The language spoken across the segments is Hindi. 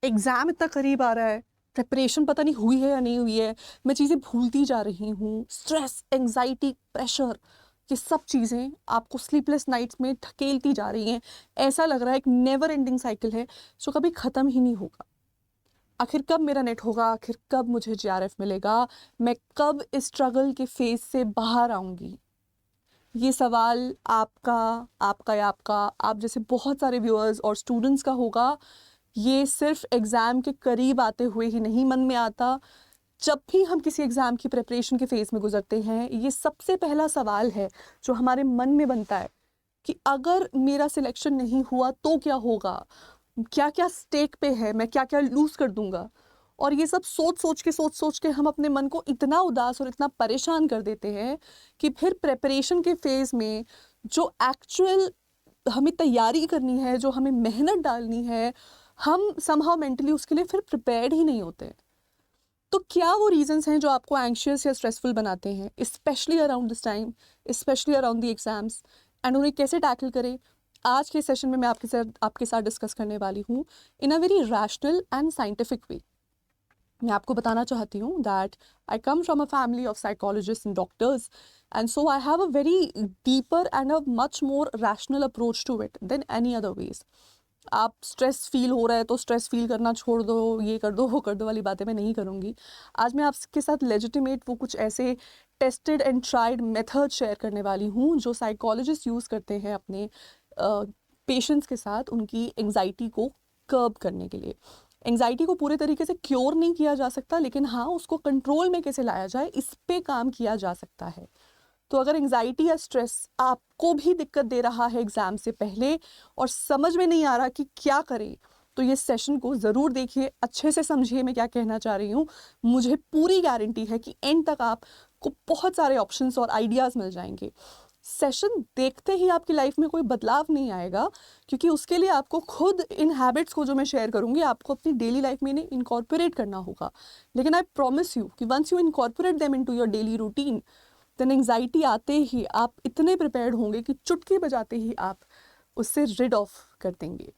एग्ज़ाम इतना करीब आ रहा है, प्रिपरेशन पता नहीं हुई है या नहीं हुई है, मैं चीज़ें भूलती जा रही हूँ, स्ट्रेस, एंग्ज़ायटी, प्रेशर, ये सब चीज़ें आपको स्लीपलेस नाइट्स में धकेलती जा रही हैं। ऐसा लग रहा है एक नेवर एंडिंग साइकिल है, जो कभी ख़त्म ही नहीं होगा। आखिर कब मेरा नेट होगा? आखिर कब मुझे जीआरएफ मिलेगा? मैं कब इस स्ट्रगल के फ़ेज़ से बाहर आऊँगी? ये सवाल आपका, आपका या आपका, आप जैसे बहुत सारे व्यूअर्स और स्टूडेंट्स का होगा। ये सिर्फ एग्ज़ाम के करीब आते हुए ही नहीं मन में आता, जब भी हम किसी एग्ज़ाम की प्रिपरेशन के फ़ेज़ में गुज़रते हैं, ये सबसे पहला सवाल है जो हमारे मन में बनता है कि अगर मेरा सिलेक्शन नहीं हुआ तो क्या होगा? क्या-क्या स्टेक पे है? मैं क्या-क्या लूज़ कर दूँगा? और ये सब सोच-सोच के हम अपने मन को इतना उदास और इतना परेशान कर देते हैं कि फिर प्रिपरेशन के फ़ेज़ में जो एक्चुअल हमें तैयारी करनी है, जो हमें मेहनत डालनी है, हम समहाउ मेंटली उसके लिए फिर प्रिपेयर्ड ही नहीं होते। तो क्या वो रीज़न्स हैं जो आपको एंग्शियस या स्ट्रेसफुल बनाते हैं, specially around this time, specially around the exams, and उन्हें कैसे टैकल करें? आज के सेशन में मैं आपके साथ डिस्कस करने वाली हूँ in a very rational and scientific way. मैं आपको बताना चाहती हूँ that I come from a family of psychologist and doctors, and so I have a very deeper and a much more rational approach to it than any other ways. आप स्ट्रेस फील हो रहा है तो स्ट्रेस फील करना छोड़ दो, ये कर दो, वो कर दो वाली बातें मैं नहीं करूँगी। आज मैं आपके साथ लेजिटिमेट वो कुछ ऐसे tested and tried method share करने वाली हूँ जो साइकोलॉजिस्ट यूज़ करते हैं अपने पेशेंट्स के साथ उनकी एंग्जाइटी को कर्ब करने के लिए। एंग्जाइटी को पूरे तरीके से क्योर नहीं किया जा सकता, लेकिन हाँ, उसको कंट्रोल में कैसे लाया जाए, इस पे काम किया जा सकता है। तो अगर एंग्जाइटी या स्ट्रेस आपको भी दिक्कत दे रहा है एग्ज़ाम से पहले और समझ में नहीं आ रहा कि क्या करें, तो ये सेशन को ज़रूर देखिए, अच्छे से समझिए मैं क्या कहना चाह रही हूँ। मुझे पूरी गारंटी है कि एंड तक आपको बहुत सारे ऑप्शंस और आइडियाज़ मिल जाएंगे। सेशन देखते ही आपकी लाइफ में कोई बदलाव नहीं आएगा, क्योंकि उसके लिए आपको खुद इन हैबिट्स को जो मैं शेयर करूँगी आपको अपनी डेली लाइफ में इन्हें इनकॉर्पोरेट करना होगा। लेकिन आई प्रॉमिस यू कि once you incorporate them into your daily routine, then anxiety आते ही आप इतने प्रिपेयर्ड होंगे कि चुटकी बजाते ही आप उससे रिड ऑफ कर देंगे।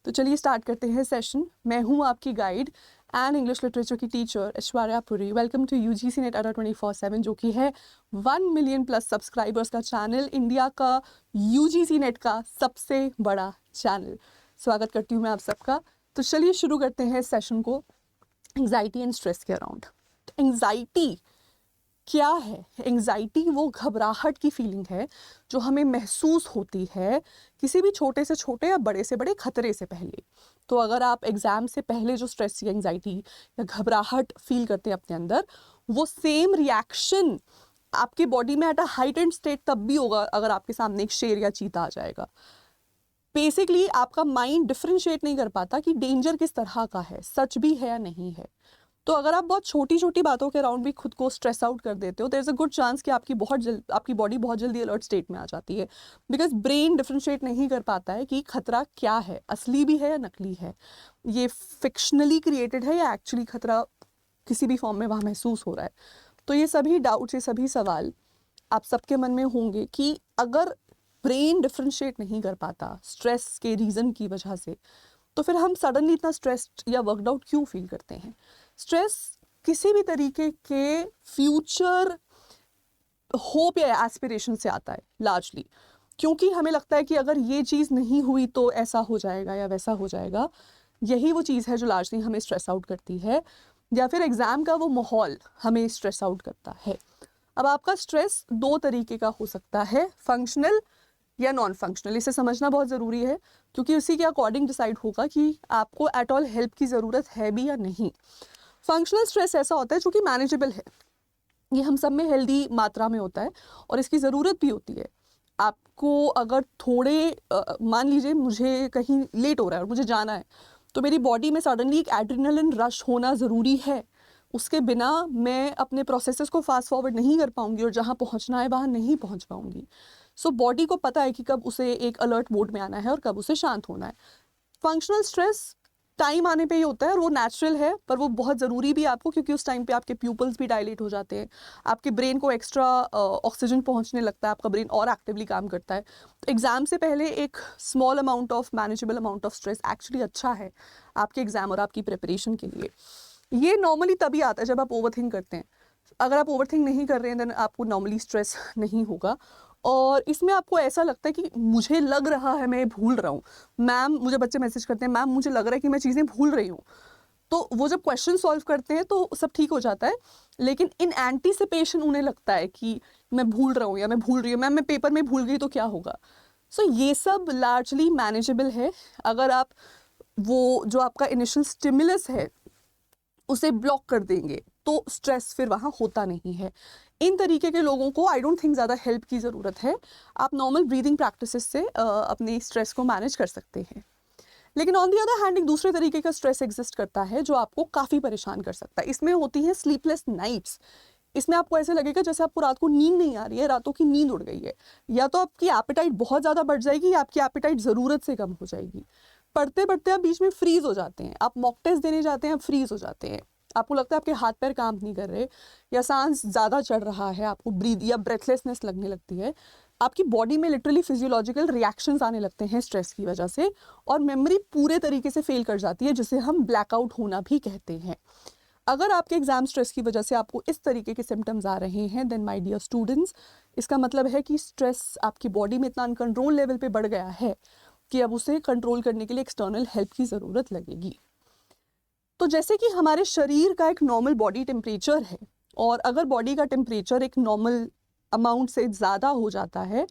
तो चलिए स्टार्ट करते हैं सेशन। मैं हूँ आपकी गाइड एंड इंग्लिश लिटरेचर की teacher Aishwarya Puri. Welcome to UGC NET Adda 24/7, जो कि है 1 मिलियन प्लस सब्सक्राइबर्स का चैनल, इंडिया का यूजीसी नेट का सबसे बड़ा चैनल। स्वागत करती हूँ मैं आप सबका। तो चलिए शुरू करते हैं सेशन को एंग्जाइटी एंड स्ट्रेस के अराउंड। एंग्जाइटी क्या है? एंग्जाइटी वो घबराहट की फीलिंग है जो हमें महसूस होती है किसी भी छोटे से छोटे या बड़े से बड़े खतरे से पहले। तो अगर आप एग्ज़ाम से पहले जो स्ट्रेस या एंग्जाइटी या घबराहट फील करते हैं अपने अंदर, वो सेम रिएक्शन आपकी बॉडी में एट अ हाइटेंड स्टेट तब भी होगा अगर आपके सामने एक शेर या चीता आ जाएगा। बेसिकली आपका माइंड डिफरेंशिएट नहीं कर पाता कि डेंजर किस तरह का है, सच भी है या नहीं है। तो अगर आप बहुत छोटी-छोटी बातों के अराउंड भी खुद को स्ट्रेस आउट कर देते हो, there is a good chance कि आपकी बॉडी बहुत जल्दी अलर्ट स्टेट में आ जाती है। बिकॉज़ ब्रेन डिफरेंशिएट नहीं कर पाता है कि खतरा क्या है, असली भी है या नकली है। ये फ़िक्शनली क्रिएटेड है या एक्चुअली खतरा किसी भी फ़ॉर्म में वहाँ महसूस हो रहा है। तो ये सभी डाउट्स, ये सभी सवाल आप सबके मन में होंगे कि अगर ब्रेन डिफरेंशिएट नहीं कर पाता स्ट्रेस के रीज़न की वजह से, तो फिर हम सडनली इतना स्ट्रेस्ड या वर्कड आउट क्यों फील करते हैं? स्ट्रेस किसी भी तरीके के फ्यूचर होप या एस्पिरेशन से आता है लार्जली, क्योंकि हमें लगता है कि अगर ये चीज़ नहीं हुई तो ऐसा हो जाएगा या वैसा हो जाएगा। यही वो चीज़ है जो लार्जली हमें स्ट्रेस आउट करती है, या फिर एग्ज़ाम का वो माहौल हमें स्ट्रेस आउट करता है। अब आपका स्ट्रेस 2 तरीके का हो सकता है, फंक्शनल या नॉन फंक्शनल। इसे समझना बहुत ज़रूरी है, क्योंकि उसी के अकॉर्डिंग डिसाइड होगा कि आपको एट ऑल हेल्प की ज़रूरत है भी या नहीं। फंक्शनल स्ट्रेस ऐसा होता है जो कि मैनेजेबल है, ये हम सब में हेल्दी मात्रा में होता है और इसकी ज़रूरत भी होती है। आपको अगर थोड़े मान लीजिए मुझे कहीं लेट हो रहा है और मुझे जाना है, तो मेरी बॉडी में सडनली एक एड्रेनलिन रश होना ज़रूरी है। उसके बिना मैं अपने प्रोसेसेस को फास्ट फॉरवर्ड नहीं कर पाऊँगी और जहाँ पहुँचना है वहाँ नहीं पहुँच पाऊँगी। सो बॉडी को पता है कि कब उसे एक अलर्ट मोड में आना है और कब उसे शांत होना है। फंक्शनल स्ट्रेस टाइम आने पे ही होता है और वो नेचुरल है, पर वो बहुत ज़रूरी भी है आपको, क्योंकि उस टाइम पे आपके प्यूपल्स भी डायलेट हो जाते हैं, आपके ब्रेन को एक्स्ट्रा ऑक्सीजन पहुंचने लगता है, आपका ब्रेन और एक्टिवली काम करता है। तो एग्ज़ाम से पहले एक small amount of manageable amount of stress actually अच्छा है आपके एग्ज़ाम और आपकी प्रिपरेशन के लिए। ये नॉर्मली तभी आता है जब आप ओवरथिंक करते हैं। अगर आप ओवरथिंक नहीं कर रहे हैं देन आपको नॉर्मली स्ट्रेस नहीं होगा। और इसमें आपको ऐसा लगता है कि मुझे लग रहा है मैं भूल रहा हूँ, मैम, मुझे बच्चे मैसेज करते हैं, मैम मुझे लग रहा है कि मैं चीज़ें भूल रही हूँ। तो वो जब क्वेश्चन सॉल्व करते हैं तो सब ठीक हो जाता है, लेकिन इन एंटीसिपेशन उन्हें लगता है कि मैं भूल रहा हूँ या मैं भूल रही हूँ, मैम मैं पेपर में भूल गई तो क्या होगा। सो ये सब लार्जली मैनेजेबल है अगर आप वो जो आपका इनिशियल स्टिमुलस है उसे ब्लॉक कर देंगे तो स्ट्रेस फिर वहाँ होता नहीं है। इन तरीके के लोगों को आई डोंट थिंक ज़्यादा हेल्प की ज़रूरत है, आप नॉर्मल ब्रीदिंग प्रैक्टिसेस से अपने स्ट्रेस को मैनेज कर सकते हैं। लेकिन ऑन दी अदर हैंड एक दूसरे तरीके का स्ट्रेस एग्जिस्ट करता है जो आपको काफ़ी परेशान कर सकता है। इसमें होती हैं स्लीपलेस नाइट्स। इसमें आपको ऐसे लगेगा जैसे आपको रात को नींद नहीं आ रही है, रातों की नींद उड़ गई है, या तो आपकी एपेटाइट बहुत ज़्यादा बढ़ जाएगी या आपकी एपेटाइट ज़रूरत से कम हो जाएगी। पढ़ते पढ़ते आप बीच में फ्रीज हो जाते हैं, आप मॉक टेस्ट देने जाते हैं, आप फ्रीज हो जाते हैं, आपको लगता है आपके हाथ पैर काम नहीं कर रहे, या सांस ज़्यादा चढ़ रहा है, आपको ब्रीद या ब्रेथलेसनेस लगने लगती है, आपकी बॉडी में लिटरली फिजियोलॉजिकल रिएक्शंस आने लगते हैं स्ट्रेस की वजह से, और मेमोरी पूरे तरीके से फेल कर जाती है, जिसे हम ब्लैकआउट होना भी कहते हैं। अगर आपके एग्जाम स्ट्रेस की वजह से आपको इस तरीके के सिम्टम्स आ रहे हैं देन माय डियर स्टूडेंट्स, इसका मतलब है कि स्ट्रेस आपकी बॉडी में इतना अनकंट्रोल लेवल पे बढ़ गया है कि अब उसे कंट्रोल करने के लिए एक्सटर्नल हेल्प की ज़रूरत लगेगी। तो जैसे कि हमारे शरीर का एक नॉर्मल बॉडी टेम्परेचर है, और अगर बॉडी का टेम्परेचर एक नॉर्मल अमाउंट से ज़्यादा हो जाता है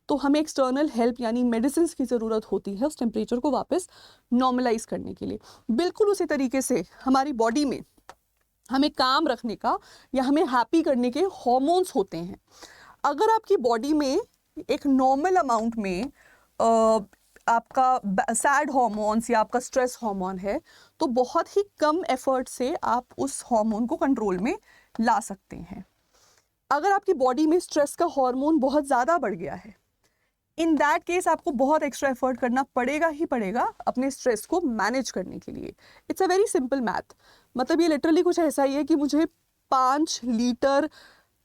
तो हमें एक्सटर्नल हेल्प यानी मेडिसिन की ज़रूरत होती है उस टेम्परेचर को वापस नॉर्मलाइज करने के लिए। बिल्कुल उसी तरीके से हमारी बॉडी में हमें काम रखने का या हमें हैप्पी करने के हॉर्मोन्स होते हैं। अगर आपकी बॉडी में एक नॉर्मल अमाउंट में आपका सैड हॉर्मोन्स या आपका स्ट्रेस हार्मोन है तो बहुत ही कम एफर्ट से आप उस हार्मोन को कंट्रोल में ला सकते हैं। अगर आपकी बॉडी में स्ट्रेस का हार्मोन बहुत ज़्यादा बढ़ गया है, इन दैट केस आपको बहुत एक्स्ट्रा एफर्ट करना पड़ेगा ही पड़ेगा अपने स्ट्रेस को मैनेज करने के लिए। It's a very simple math. मतलब ये लिटरली कुछ ऐसा ही है कि मुझे 5 लीटर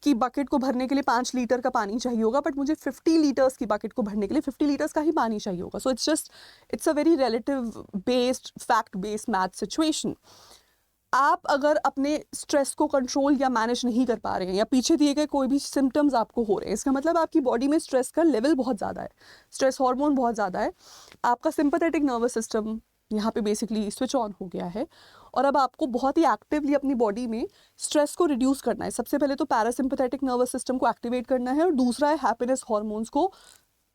की बकेट को भरने के लिए 5 लीटर का पानी चाहिए होगा, बट मुझे 50 लीटर्स की बकेट को भरने के लिए 50 लीटर्स का ही पानी चाहिए होगा। So it's a very relative based fact based math situation. आप अगर अपने स्ट्रेस को कंट्रोल या मैनेज नहीं कर पा रहे हैं या पीछे दिए गए कोई भी सिम्टम्स आपको हो रहे हैं, इसका मतलब आपकी बॉडी में स्ट्रेस का लेवल बहुत ज़्यादा है, स्ट्रेस हार्मोन बहुत ज़्यादा है, आपका सिंपैथेटिक नर्वस सिस्टम यहाँ पे बेसिकली स्विच ऑन हो गया है, और अब आपको बहुत ही एक्टिवली अपनी बॉडी में स्ट्रेस को रिड्यूस करना है। सबसे पहले तो पैरासिम्पैथेटिक नर्वस सिस्टम को एक्टिवेट करना है, और दूसरा है हैप्पीनेस हार्मोन्स को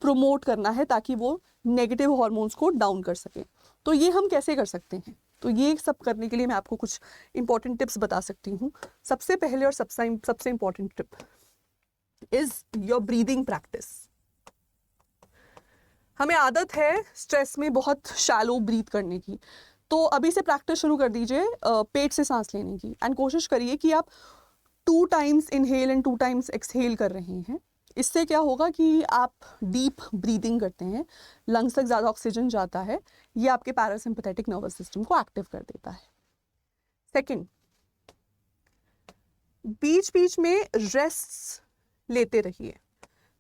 प्रोमोट करना है ताकि वो नेगेटिव हार्मोन्स को डाउन कर सकें। तो ये हम कैसे कर सकते हैं? तो ये सब करने के लिए मैं आपको कुछ इंपॉर्टेंट टिप्स बता सकती हूँ। सबसे पहले और सबसे important tip is your breathing practice. हमें आदत है स्ट्रेस में बहुत शैलो ब्रीथ करने की, तो अभी से प्रैक्टिस शुरू कर दीजिए पेट से सांस लेने की, एंड कोशिश करिए कि आप 2 times inhale and 2 times exhale कर रहे हैं। इससे क्या होगा कि आप डीप ब्रीदिंग करते हैं, लंग्स तक ज़्यादा ऑक्सीजन जाता है, ये आपके पैरासिम्पैथेटिक नर्वस सिस्टम को एक्टिव कर देता है। सेकंड, बीच बीच में रेस्ट लेते रहिए।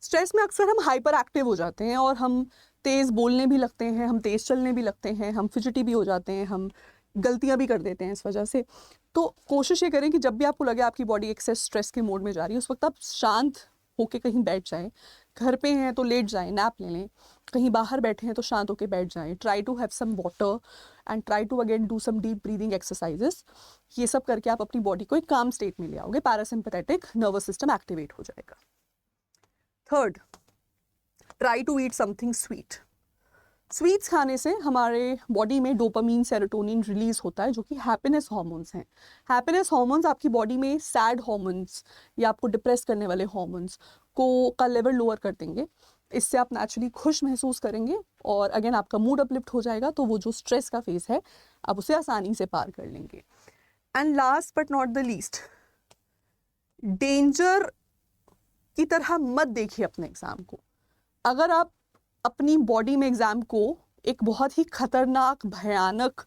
स्ट्रेस में अक्सर हम हाइपर एक्टिव हो जाते हैं और हम तेज़ बोलने भी लगते हैं, हम तेज़ चलने भी लगते हैं, हम फिजिटी भी हो जाते हैं, हम गलतियां भी कर देते हैं इस वजह से। तो कोशिश ये करें कि जब भी आपको लगे आपकी बॉडी एक्सेस स्ट्रेस के मोड में जा रही है उस वक्त आप शांत होके कहीं बैठ जाएं। घर पे हैं तो लेट जाएं, नैप ले लें, कहीं बाहर बैठे हैं तो शांत होके बैठ जाएं। Try to have some water and try to again do some deep breathing exercises. ये सब करके आप अपनी बॉडी को एक काम स्टेट में ले आओगे, पैरासिम्पैथेटिक नर्वस सिस्टम एक्टिवेट हो जाएगा। Third, try to eat something sweet. Sweets खाने से हमारे बॉडी में डोपामीन, सेरोटोनिन रिलीज होता है जो कि हैप्पीनेस हार्मोन्स हैं। हैप्पीनेस हार्मोन्स आपकी बॉडी में सैड हार्मोन्स या आपको डिप्रेस करने वाले हार्मोन्स का लेवल लोअर कर देंगे। इससे आप नेचुरली खुश महसूस करेंगे और अगेन आपका मूड अपलिफ्ट हो जाएगा, तो वो जो स्ट्रेस का फेस है आप उसे आसानी से पार कर लेंगे। And last but not the least, danger की तरह मत देखिए अपने एग्ज़ाम को। अगर आप अपनी बॉडी में एग्ज़ाम को एक बहुत ही खतरनाक, भयानक,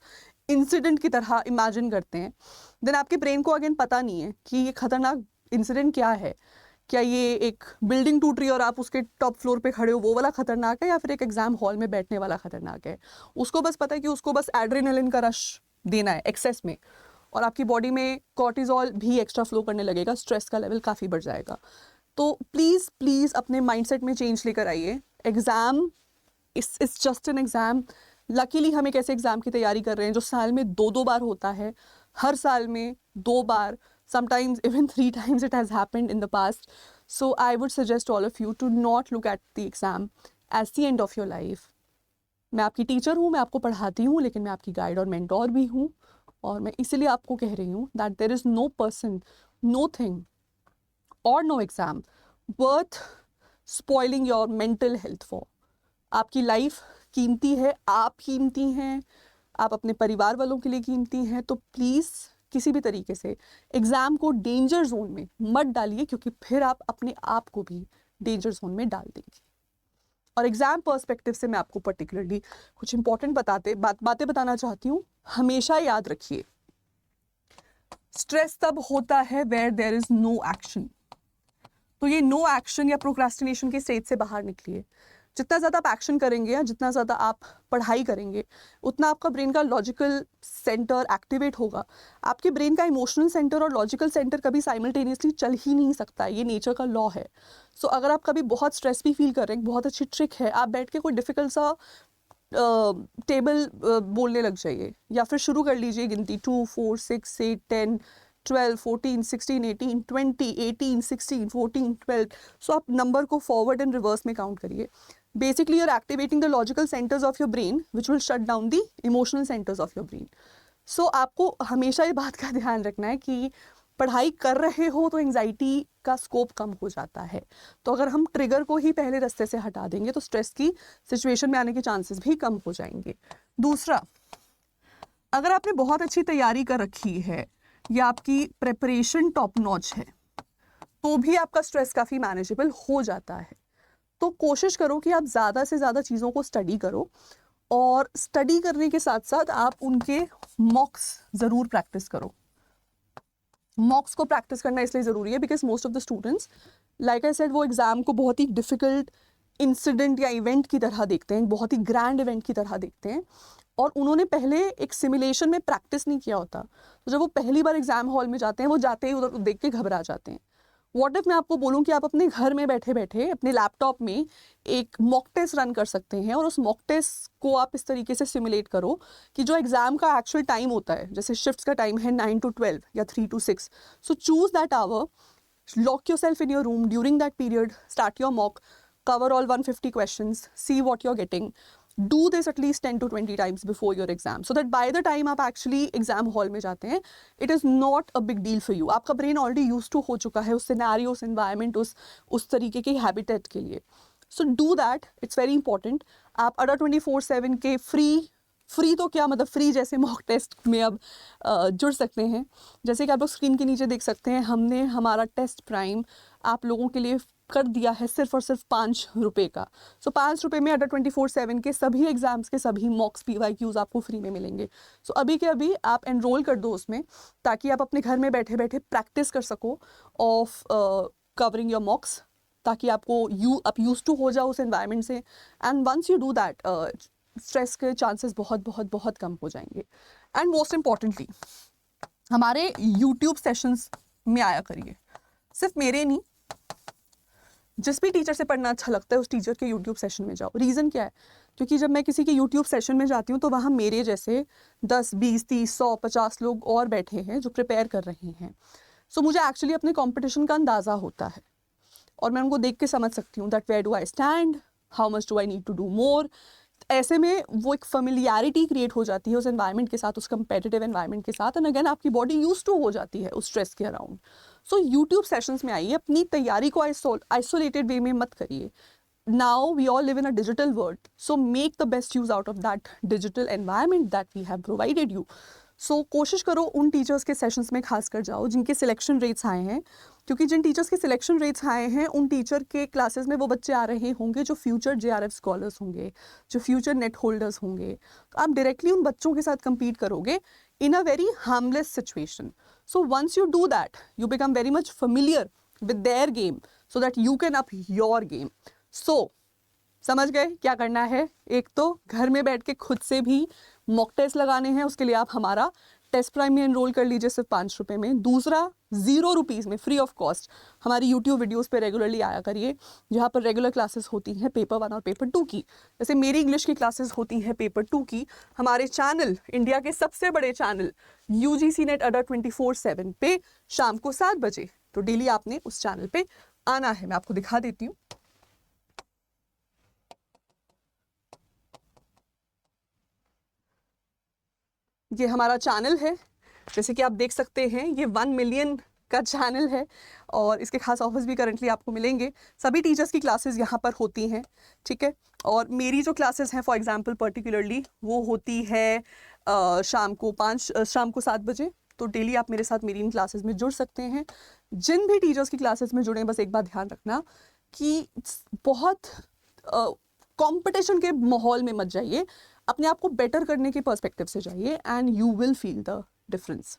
इंसिडेंट की तरह इमेजिन करते हैं, देन आपके ब्रेन को अगेन पता नहीं है कि ये खतरनाक इंसिडेंट क्या है। क्या ये एक बिल्डिंग टूट रही है और आप उसके टॉप फ्लोर पे खड़े हो वो वाला खतरनाक है, या फिर एक एग्जाम हॉल में बैठने वाला खतरनाक है। उसको बस पता है कि उसको बस एड्रेनलिन का रश देना है एक्सेस में, और आपकी बॉडी में कॉर्टिजोल भी एक्स्ट्रा फ्लो करने लगेगा, स्ट्रेस का लेवल काफ़ी बढ़ जाएगा। तो प्लीज़ प्लीज़ अपने माइंडसेट में चेंज लेकर आइए। Exam it's just N exam. Luckily हम एक ऐसे एग्ज़ाम की तैयारी कर रहे हैं जो साल में 2 बार होता है, हर साल में 2 बार, sometimes even 3 times it has happened in the past. So I would suggest all of you to not look at the exam as the end of your life. मैं आपकी टीचर हूँ, मैं आपको पढ़ाती हूँ, लेकिन मैं आपकी गाइड और मेंटोर भी हूँ, और मैं इसलिए आपको कह रही हूँ that there is no person, no thing or no exam worth spoiling your mental health for. आपकी लाइफ कीमती है, आप कीमती हैं, आप अपने परिवार वालों के लिए कीमती हैं, तो प्लीज़ किसी भी तरीके से एग्ज़ाम को डेंजर जोन में मत डालिए, क्योंकि फिर आप अपने आप को भी डेंजर जोन में डाल देंगे। और एग्ज़ाम पर्सपेक्टिव से मैं आपको पर्टिकुलरली कुछ इंपॉर्टेंट बातें बताना चाहती हूँ। हमेशा याद रखिए, स्ट्रेस तब होता है where there is no action. तो ये नो एक्शन या प्रोक्रेस्टिनेशन के स्टेज से बाहर निकलिए। जितना ज़्यादा आप एक्शन करेंगे या जितना ज़्यादा आप पढ़ाई करेंगे, उतना आपका ब्रेन का लॉजिकल सेंटर एक्टिवेट होगा। आपके ब्रेन का इमोशनल सेंटर और लॉजिकल सेंटर कभी साइमल्टेनियसली चल ही नहीं सकता, ये नेचर का लॉ है। सो अगर आप कभी बहुत स्ट्रेस भी फील कर रहे हैं, बहुत अच्छी ट्रिक है, आप बैठ के कोई डिफ़िकल्ट सा टेबल बोलने लग जाइए, या फिर शुरू कर लीजिए गिनती 2 4 6 8 10 12 14 16 18 20 18 16 14 12। सो आप नंबर को फॉरवर्ड एंड रिवर्स में काउंट करिए। Basically you're activating the logical centers of your brain which will shut down the emotional centers of your brain. So आपको हमेशा ये बात का ध्यान रखना है कि पढ़ाई कर रहे हो तो एंजाइटी का स्कोप कम हो जाता है। तो अगर हम ट्रिगर को ही पहले रास्ते से हटा देंगे तो स्ट्रेस की सिचुएशन में आने के चांसेस भी कम हो जाएंगे। दूसरा, अगर आपने बहुत अच्छी तैयारी कर रखी है या आपकी प्रेपरेशन टॉप नॉच है, तो भी आपका स्ट्रेस काफ़ी मैनेजेबल हो जाता है। तो कोशिश करो कि आप ज़्यादा से ज़्यादा चीज़ों को स्टडी करो, और स्टडी करने के साथ साथ आप उनके मॉक्स ज़रूर प्रैक्टिस करो। मॉक्स को प्रैक्टिस करना इसलिए ज़रूरी है because most of the students, like I said, वो एग्ज़ाम को बहुत ही डिफ़िकल्ट इंसिडेंट या इवेंट की तरह देखते हैं, बहुत ही ग्रैंड इवेंट की तरह देखते हैं, और उन्होंने पहले एक सिमुलेशन में प्रैक्टिस नहीं किया होता। तो जब वो पहली बार एग्ज़ाम हॉल में जाते हैं, वो जाते ही उधर देख के घबरा जाते हैं। व्हाट इफ मैं आपको बोलूं कि आप अपने घर में बैठे बैठे अपने लैपटॉप में एक मॉक टेस्ट रन कर सकते हैं, और उस मॉक टेस्ट को आप इस तरीके से सिमुलेट करो कि जो एग्जाम का एक्चुअल टाइम होता है, जैसे शिफ्ट्स का टाइम है 9 to 12 या 3 to 6, so choose that hour, lock yourself in your room during that period, start your mock, cover all 150 questions, see what you're getting. Do this at least 10 to 20 times before your exam, so that by the time आप actually exam hall में जाते हैं, it is not a big deal for you. आपका brain already used to हो चुका है उस scenario, उस environment, उस तरीके के habitat के लिए. So do that, it's very important. आप अडा 24/7 के फ्री तो क्या मतलब फ्री जैसे मॉक टेस्ट में अब जुड़ सकते हैं। जैसे कि आप लोग स्क्रीन के नीचे देख सकते हैं, हमने हमारा टेस्ट प्राइम आप लोगों के लिए कर दिया है सिर्फ और सिर्फ 5 रुपये का। सो 5 रुपये में अडा 24/7 के सभी एग्जाम्स के सभी मॉक्स PYQs आपको फ्री में मिलेंगे। सो अभी के अभी आप एनरोल कर दो उसमें, ताकि आप अपने घर में बैठे बैठे प्रैक्टिस कर सको ऑफ कवरिंग योर मॉक्स, ताकि आपको आप यूज टू हो जाओ उस एनवायरनमेंट से। And once you do that, stress के चांसेस बहुत बहुत बहुत कम हो जाएंगे। एंड मोस्ट इम्पॉर्टेंटली, हमारे यूट्यूब सेशंस में आया करिए, सिर्फ मेरे नहीं, जिस भी टीचर से पढ़ना अच्छा लगता है उस टीचर के यूट्यूब सेशन में जाओ। रीज़न क्या है? क्योंकि जब मैं किसी के यूट्यूब सेशन में जाती हूँ तो वहाँ मेरे जैसे 10 20 30 100 50 लोग और बैठे हैं जो प्रिपेयर कर रहे हैं। सो मुझे एक्चुअली अपने कंपटीशन का अंदाज़ा होता है, और मैं उनको देख के समझ सकती हूँ that where do I stand, how much do I need to do more. ऐसे में वो एक फेमिलियरिटी क्रिएट हो जाती है उस एनवायरनमेंट के साथ, उस कंपेटिटिव एनवायरनमेंट के साथ, एंड अगेन आपकी बॉडी यूज टू हो जाती है उस स्ट्रेस के अराउंड। सो यूट्यूब सेशंस में आइए, अपनी तैयारी को आइसोलेटेड वे में मत करिए। Now we all live in a digital world, so make the best use out of that digital environment that we have provided you. So कोशिश करो उन टीचर्स के सेशंस में खास कर जाओ जिनके सिलेक्शन रेट्स आए हैं, क्योंकि जिन टीचर्स के सिलेक्शन रेट्स आए हैं उन टीचर के क्लासेस में वो बच्चे आ रहे होंगे जो फ्यूचर JRF स्कॉलर्स होंगे, जो फ्यूचर नेट होल्डर्स होंगे। तो आप डायरेक्टली उन बच्चों के साथ compete करोगे in a very harmless situation. So once you do that, you become very much familiar with their game so that you can up your game. So समझ गए क्या करना है? एक तो घर में बैठ के खुद से भी मॉक टेस्ट लगाने हैं, उसके लिए आप हमारा टेस्ट प्राइम में एनरोल कर लीजिए सिर्फ 5 रुपये में। दूसरा, 0 रुपीज़ में फ्री ऑफ कॉस्ट हमारी यूट्यूब वीडियोस पे रेगुलरली आया करिए, जहाँ पर रेगुलर क्लासेस होती हैं पेपर 1 और पेपर 2 की। जैसे मेरी इंग्लिश की क्लासेस होती हैं पेपर 2 की हमारे चैनल, इंडिया के सबसे बड़े चैनल UGC नेट अड्डा 24/7 पे शाम को 7 बजे। तो डेली आपने उस चैनल पे आना है। मैं आपको दिखा देती हूँ। ये हमारा चैनल है, जैसे कि आप देख सकते हैं ये 1 मिलियन का चैनल है और इसके खास ऑफर्स भी करंटली आपको मिलेंगे। सभी टीचर्स की क्लासेस यहाँ पर होती हैं, ठीक है। और मेरी जो क्लासेस हैं फॉर एग्जांपल पर्टिकुलरली वो होती है शाम को 7 बजे। तो डेली आप मेरे साथ मेरी इन क्लासेस में जुड़ सकते हैं। जिन भी टीचर्स की क्लासेस में जुड़े, बस एक बात ध्यान रखना कि बहुत कंपटीशन के माहौल में मत जाइए, अपने आप को बेटर करने के पर्सपेक्टिव से जाइए and you will feel the difference.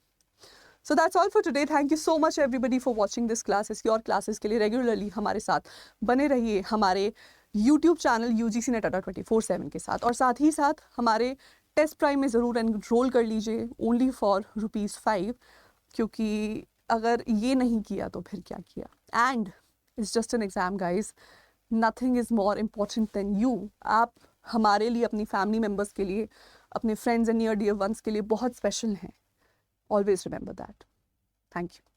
So that's all for today. Thank you so much everybody for watching this classes. और क्लासेस के लिए रेगुलरली हमारे साथ बने रहिए हमारे YouTube channel UGC net Adda 24/7 के साथ, और साथ ही साथ हमारे टेस्ट प्राइम में ज़रूर एनरोल कर लीजिए ओनली फॉर ₹5, क्योंकि अगर ये नहीं किया तो फिर क्या किया। And it's just an exam guys, nothing is more important than you. आप हमारे लिए, अपनी फैमिली मेम्बर्स के लिए, अपने friends and near dear ones के लिए बहुत स्पेशल हैं। Always remember that. Thank you.